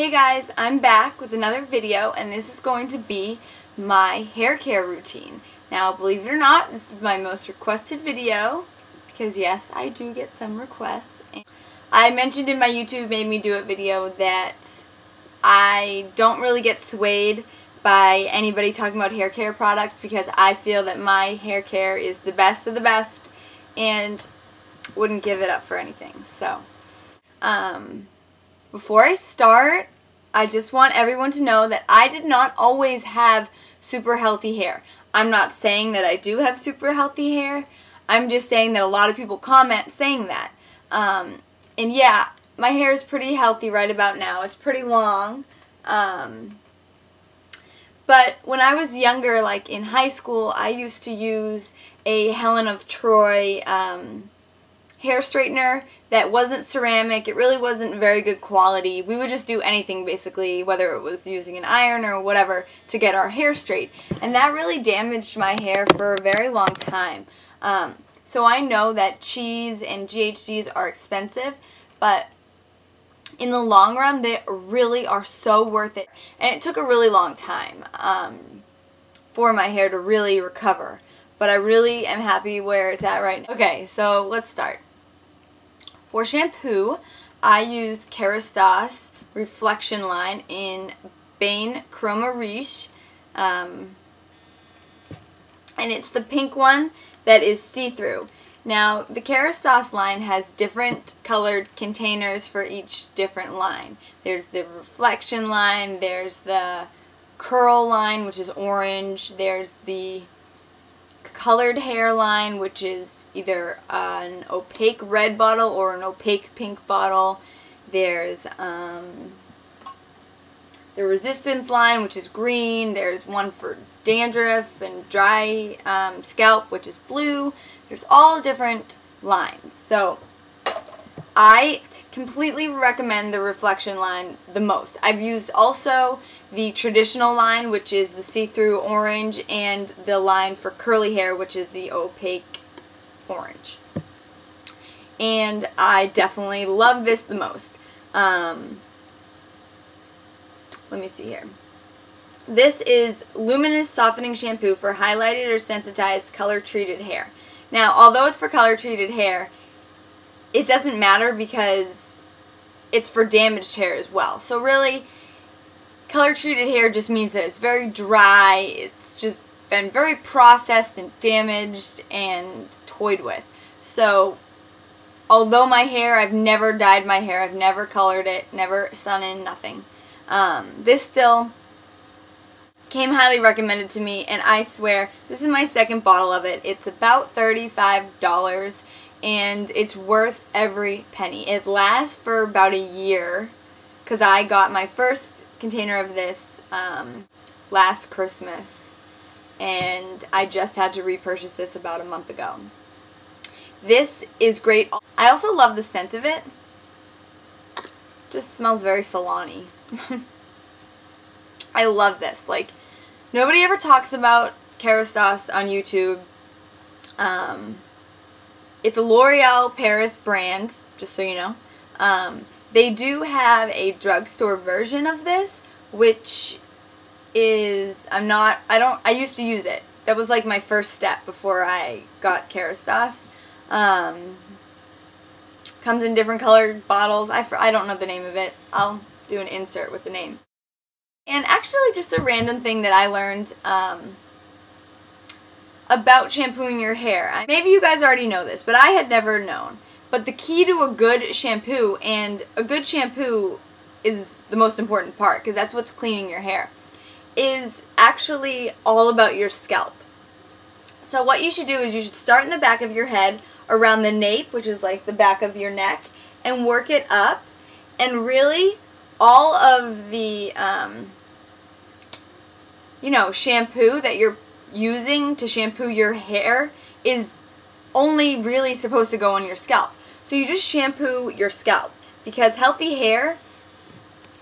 Hey guys, I'm back with another video, and this is going to be my hair care routine. Now, believe it or not, this is my most requested video, because yes, I do get some requests. I mentioned in my YouTube Made Me Do It video that I don't really get swayed by anybody talking about hair care products because I feel that my hair care is the best of the best and wouldn't give it up for anything. So, before I start, I just want everyone to know that I did not always have super healthy hair. I'm not saying that I do have super healthy hair. I'm just saying that a lot of people comment saying that. And yeah, my hair is pretty healthy right about now. It's pretty long. But when I was younger, like in high school, I used to use a Helen of Troy hair straightener that wasn't ceramic. It really wasn't very good quality. We would just do anything basically, whether it was using an iron or whatever, to get our hair straight. And that really damaged my hair for a very long time. So I know that cheese and GHDs are expensive, but in the long run, they really are so worth it. And it took a really long time for my hair to really recover. But I really am happy where it's at right now. Okay, so let's start. For shampoo, I use Kerastase Reflection Line in Bain Chroma Riche. And it's the pink one that is see-through. Now, the Kerastase line has different colored containers for each different line. There's the reflection line, there's the curl line, which is orange, there's the colored hair line, which is either an opaque red bottle or an opaque pink bottle. There's the resistance line, which is green. There's one for dandruff and dry scalp, which is blue. There's all different lines. So I completely recommend the reflection line the most. I've used also the traditional line, which is the see-through orange, and the line for curly hair, which is the opaque orange. And I definitely love this the most. Let me see here. This is Luminous Softening Shampoo for highlighted or sensitized color-treated hair. Now, although it's for color-treated hair, it doesn't matter because it's for damaged hair as well. So really, color-treated hair just means that it's very dry, it's just been very processed and damaged and toyed with. So, although my hair, I've never dyed my hair, I've never colored it, never sun in, nothing. This still came highly recommended to me, and I swear, this is my second bottle of it. It's about $35, and it's worth every penny. It lasts for about a year, because I got my first container of this last Christmas, and I just had to repurchase this about a month ago. This is great. I also love the scent of it. It just smells very salon-y. I love this. Like, nobody ever talks about Kerastase on YouTube. It's a L'Oreal Paris brand, just so you know. They do have a drugstore version of this, which is, I used to use it. That was like my first step before I got Kerastase. Comes in different colored bottles. I don't know the name of it. I'll do an insert with the name. And actually, just a random thing that I learned about shampooing your hair. Maybe you guys already know this, but I had never known. But the key to a good shampoo, and a good shampoo is the most important part because that's what's cleaning your hair, is actually all about your scalp. So what you should do is you should start in the back of your head around the nape, which is like the back of your neck, and work it up. And really, all of the shampoo that you're using to shampoo your hair is only really supposed to go on your scalp. So you just shampoo your scalp, because healthy hair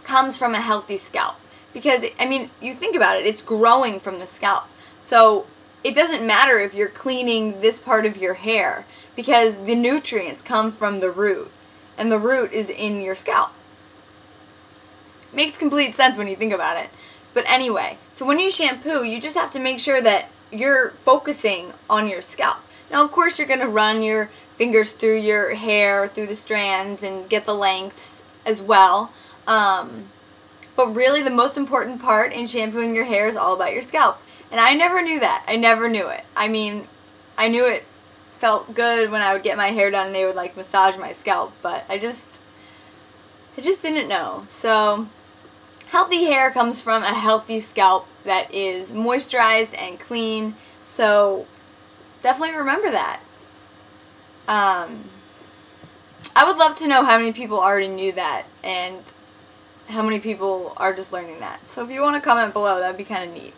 comes from a healthy scalp. Because, I mean, you think about it, it's growing from the scalp. So it doesn't matter if you're cleaning this part of your hair, because the nutrients come from the root, and the root is in your scalp. makes complete sense when you think about it. But anyway, so when you shampoo, you just have to make sure that you're focusing on your scalp. Now, of course, you're going to run your fingers through your hair, through the strands, and get the lengths as well. But really, the most important part in shampooing your hair is all about your scalp. And I never knew that. I never knew it. I mean, I knew it felt good when I would get my hair done and they would like massage my scalp, but I just didn't know. So, healthy hair comes from a healthy scalp that is moisturized and clean. So, definitely remember that. I would love to know how many people already knew that and how many people are just learning that. So if you want to comment below, that would be kind of neat.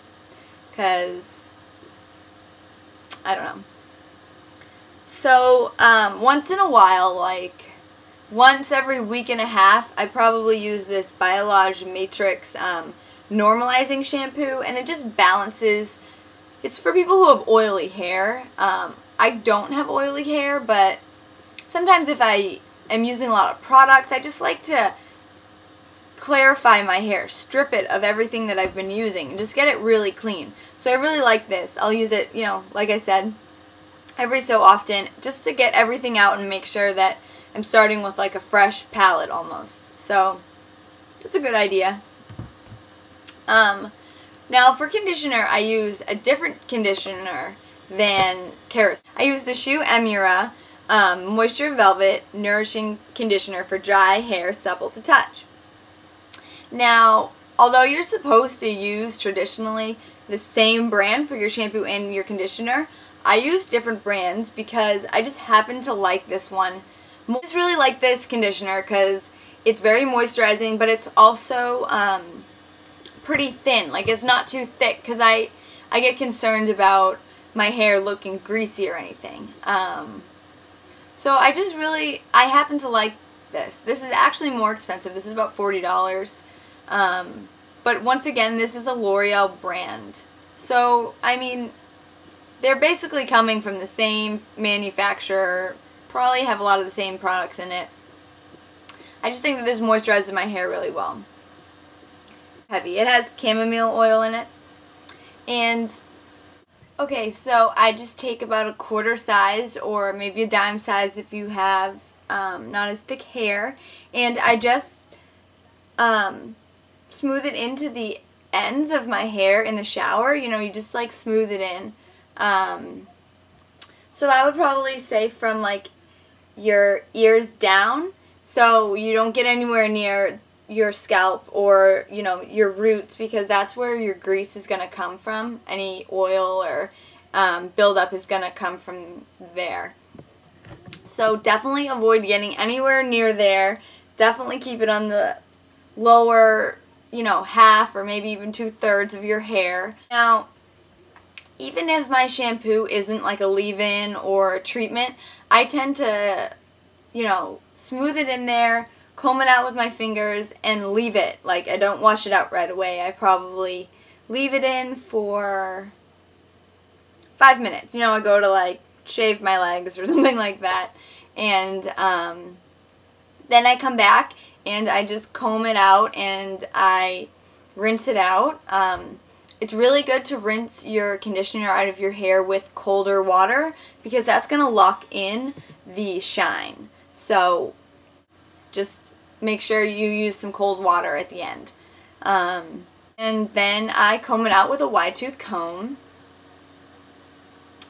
Because, I don't know. So, once in a while, like once every week and a half, I probably use this Biolage Matrix normalizing shampoo, and it just balances. It's for people who have oily hair. I don't have oily hair, but sometimes if I am using a lot of products, I just like to clarify my hair, strip it of everything that I've been using, and just get it really clean. So I really like this. I'll use it, you know, like I said, every so often, just to get everything out and make sure that I'm starting with like a fresh palette almost. So it's a good idea. Now for conditioner, I use a different conditioner than Kerastase. I use the Uemura Moisture Velvet Nourishing Conditioner for dry hair, supple to touch. Now, although you're supposed to use traditionally the same brand for your shampoo and your conditioner, I use different brands because I just happen to like this one. I just really like this conditioner because it's very moisturizing, but it's also pretty thin. Like, it's not too thick because I get concerned about my hair looking greasy or anything. So I happen to like this. This is actually more expensive. This is about $40. But once again, this is a L'Oreal brand. So, I mean, they're basically coming from the same manufacturer, probably have a lot of the same products in it. I just think that this moisturizes my hair really well. Heavy. It has chamomile oil in it. And, okay, so I just take about a quarter size or maybe a dime size if you have not as thick hair. And I just smooth it into the ends of my hair in the shower. You know, you just like smooth it in. So I would probably say from like your ears down, so you don't get anywhere near your scalp or, you know, your roots, because that's where your grease is going to come from. Any oil or buildup is going to come from there. So definitely avoid getting anywhere near there. Definitely keep it on the lower, you know, half or maybe even 2/3 of your hair. Now, even if my shampoo isn't like a leave-in or a treatment, I tend to, you know, smooth it in there, comb it out with my fingers, and leave it. Like, I don't wash it out right away. I probably leave it in for 5 minutes. You know, I go to like shave my legs or something like that, and then I come back and I just comb it out and I rinse it out. It's really good to rinse your conditioner out of your hair with colder water because that's going to lock in the shine. So just make sure you use some cold water at the end. And then I comb it out with a wide tooth comb.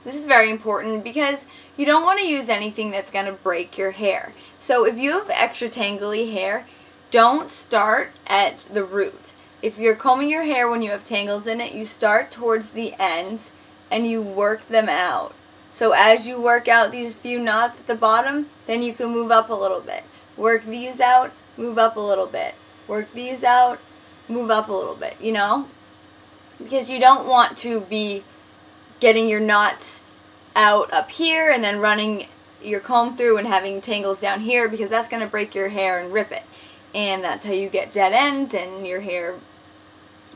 This is very important because you don't want to use anything that's going to break your hair. So if you have extra tangly hair, don't start at the root. If you're combing your hair when you have tangles in it, you start towards the ends and you work them out. So as you work out these few knots at the bottom, then you can move up a little bit. Work these out, move up a little bit. Work these out, move up a little bit, you know? Because you don't want to be getting your knots out up here and then running your comb through and having tangles down here, because that's going to break your hair and rip it. And that's how you get dead ends and your hair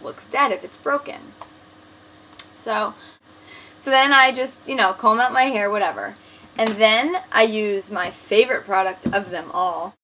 looks dead if it's broken. So then I just, you know, comb out my hair, whatever. And then I use my favorite product of them all.